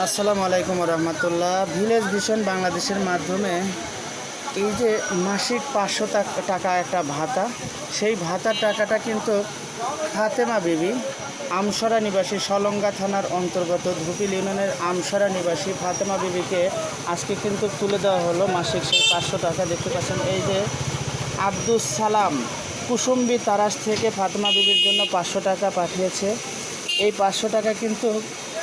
আসসালামু আলাইকুম রহমতুল্লাহ। Village vision বাংলাদেশের মাধ্যমে এই যে মাসিক 500 টাকা একটা ভাতা, সেই ভাতার টাকাটা কিন্তু ফাতেমা বিবি আমসরা নিবাসী সলঙ্গা থানার অন্তর্গত ধুপিল ইউনিয়নের আমসরা নিবাসী ফাতেমা বিবিকে আজকে কিন্তু তুলে দেওয়া হলো। মাসিক সেই 500 টাকা দেখতে পাচ্ছেন। এই যে আব্দুস সালাম কুসুম্বি তারাস থেকে ফাতেমা বিবির জন্য 500 টাকা পাঠিয়েছে। এই 500 টাকা কিন্তু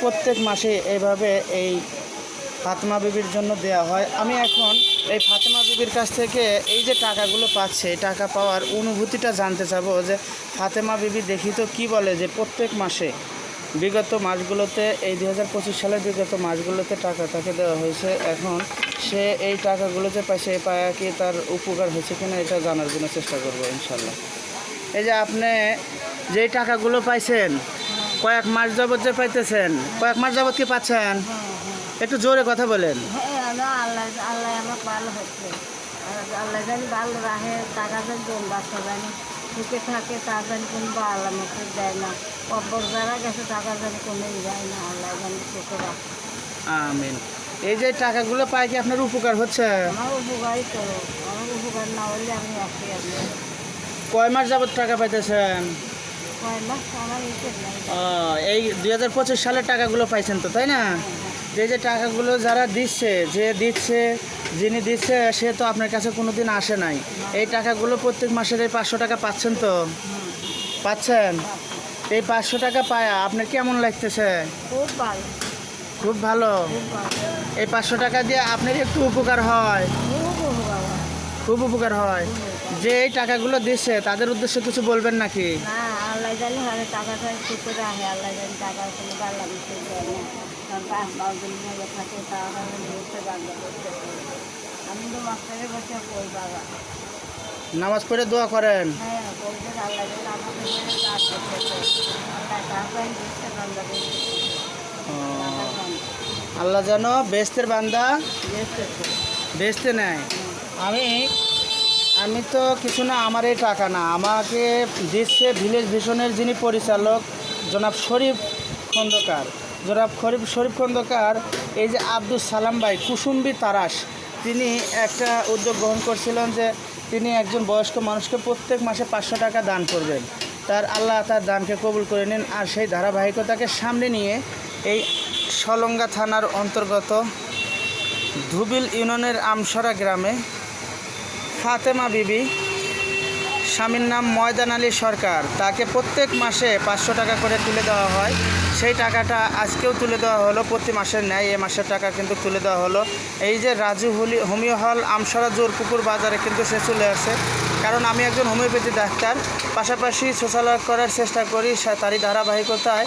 প্রত্যেক মাসে এইভাবে এই ফাতেমা বিবির জন্য দেওয়া হয়। আমি এখন এই ফাতেমা বিবির কাছ থেকে এই যে টাকাগুলো পাচ্ছে, এই টাকা পাওয়ার অনুভূতিটা জানতে চাবো যে ফাতেমা বিবি দেখি তো কী বলে যে প্রত্যেক মাসে বিগত মাসগুলোতে এই 2025 সালের বিগত মাসগুলোতে টাকা তাকে দেওয়া হয়েছে। এখন সে এই টাকাগুলো যে পাইছে এই পায়া কি তার উপকার হয়েছে কিনা এটা জানার জন্য চেষ্টা করবো ইনশাল্লাহ। এই যে আপনি যেই টাকাগুলো পাইছেন কয়েক মাস যাবত যে পাইতেছেন, কয়েক মাস যাবত কি পাচ্ছেন? একটু জোরে কথা বলেন। আল্লাহ আমার ভালো হচ্ছে, আল্লাহ জানি ভালো রাখে, টাকা জানি দম বাচ্চা জানি সুখে থাকে, তা জানি কোনো আল্লাহ আমাকে দেয় না। কব্বর যারা গেছে টাকা জানি কোনো যায় না, আল্লাহ জানি সুখে রাখে। আমিন। এই যে টাকাগুলো পাই কি আপনার উপকার হচ্ছে? আমার উপকারই তো, আমার উপকার না হলে আমি আসি। আপনি কয় মাস যাবত টাকা পাইতেছেন? কয় মাস আমার হিসেব নাই। এই 2025 সালের টাকাগুলো পাইছেন তো, তাই না? যে টাকাগুলো যারা দিচ্ছে, যিনি দিচ্ছে সে তো আপনার কাছে কোনো দিন আসে নাই। এই টাকাগুলো প্রত্যেক মাসের এই 500 টাকা পাচ্ছেন তো? পাচ্ছেন। এই 500 টাকা পায়া আপনার কেমন লাগতেছে? খুব ভালো, খুব ভালো। খুব ভালো, এই 500 টাকা দিয়ে আপনার একটু উপকার হয়, খুব উপকার। খুব উপকার হয়। যে এই টাকাগুলো দিচ্ছে তাদের উদ্দেশ্যে কিছু বলবেন নাকি? না, আল্লাহ জানি হবে টাকাটা সুখে রাখে, আল্লাহ জানি টাকা কোনো আল্লাহ মিশে দেয় না। কারণ 5-10 দিন মেয়ে থাকে, টাকা বুঝতে পারবে। আমি তো মাস্টারের বসে কই বাবা, নামাজ পড়ে দোয়া করেন। হ্যাঁ বলতে আল্লাহ যেন আমাকে কাজ করতেছে, আল্লাহ টাকাই বুঝতে পারবে। আল্লাহ যেন বেহেশতের বান্দা বেহেশতে নেয়। আমি তো কিছু না, আমার এই টাকা না, আমাকে দিচ্ছে ভিলেজ ভিশনের যিনি পরিচালক জনাব শরীফ খন্দকার। এই যে আব্দুস সালাম ভাই কুসুম্বি তারাস, তিনি একটা উদ্যোগ গ্রহণ করছিলেন যে তিনি একজন বয়স্ক মানুষকে প্রত্যেক মাসে 500 টাকা দান করবেন। আল্লাহ তার দানকে কবুল করে নিন। আর সেই ধারাবাহিকতাকে সামনে নিয়ে এই সলঙ্গা থানার অন্তর্গত ধুবিল ইউনিয়নের আমসরা গ্রামে ফাতেমা বিবি, স্বামীর নাম ময়দান আলী সরকার, তাকে প্রত্যেক মাসে 500 টাকা করে তুলে দেওয়া হয়। সেই টাকাটা আজকেও তুলে দেওয়া হলো, প্রতি মাসের ন্যায় এ মাসের টাকা কিন্তু তুলে দেওয়া হলো। এই যে রাজু হোমিও হল আমসরা জোরপুকুর বাজারে কিন্তু সে চলে আসে, কারণ আমি একজন হোমিওপ্যাথি ডাক্তার, পাশাপাশি সোশ্যাল ওয়ার্ক করার চেষ্টা করি। তারই ধারাবাহিকতায়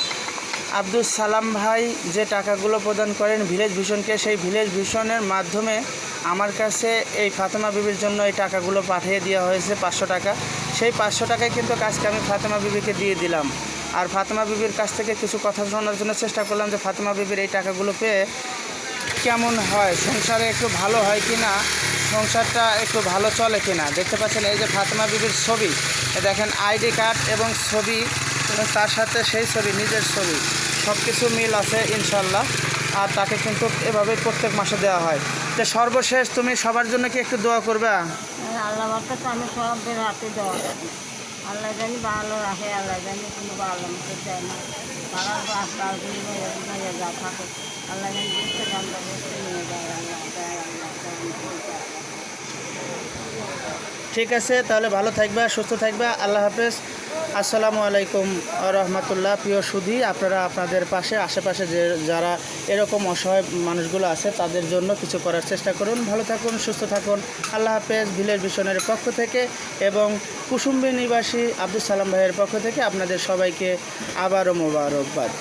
আব্দুস সালাম ভাই যে টাকাগুলো প্রদান করেন ভিলেজ ভিশনকে, সেই ভিলেজ ভিশনের মাধ্যমে আমার কাছে এই ফাতেমা বিবির জন্য এই টাকাগুলো পাঠিয়ে দেওয়া হয়েছে 500 টাকা। সেই 500 টাকায় কিন্তু আজকে আমি ফাতেমা বিবিকে দিয়ে দিলাম। আর ফাতেমা বিবির কাছ থেকে কিছু কথা শোনার জন্য চেষ্টা করলাম যে ফাতেমা বিবির এই টাকাগুলো পেয়ে কেমন হয়, সংসারে একটু ভালো হয় কি না, সংসারটা একটু ভালো চলে কি না। দেখতে পাচ্ছেন এই যে ফাতেমা বিবির ছবি, দেখেন আইডি কার্ড এবং ছবি, এবং তার সাথে সেই ছবি, নিজের ছবি, সব কিছু মিল আছে ইনশাল্লাহ। আর তাকে কিন্তু এভাবে প্রত্যেক মাসে দেওয়া হয়। তো সর্বশেষ তুমি সবার জন্য কি একটু দোয়া করবা? আল্লাহ বার্তাতে আমি সবের হাতে দেওয়া, আল্লাহ জানি ভালো রাখে, আল্লাহ জানি কোনো ভালো মতো দেয় না। পাড়ার বাসগুলি যা থাকে আল্লাহ জানি বুঝতে বান্ধব বুঝতে নিয়ে যায়, আল্লাহ দেয়, আল্লাহ দেয়। ঠিক আছে, তাহলে ভালো থাকবা, সুস্থ থাকবা। আল্লাহ হাফেজ। আসসালামু আলাইকুম রহমতুল্লাহ। প্রিয় সুধী, আপনারা আপনাদের পাশে আশেপাশে যারা এরকম অসহায় মানুষগুলো আছে তাদের জন্য কিছু করার চেষ্টা করুন। ভালো থাকুন, সুস্থ থাকুন। আল্লাহ হাফেজ। ভিলেজ ভিশনের পক্ষ থেকে এবং কুসুম্বি নিবাসী আব্দুস সালাম ভাইয়ের পক্ষ থেকে আপনাদের সবাইকে আবারও মোবারকবাদ।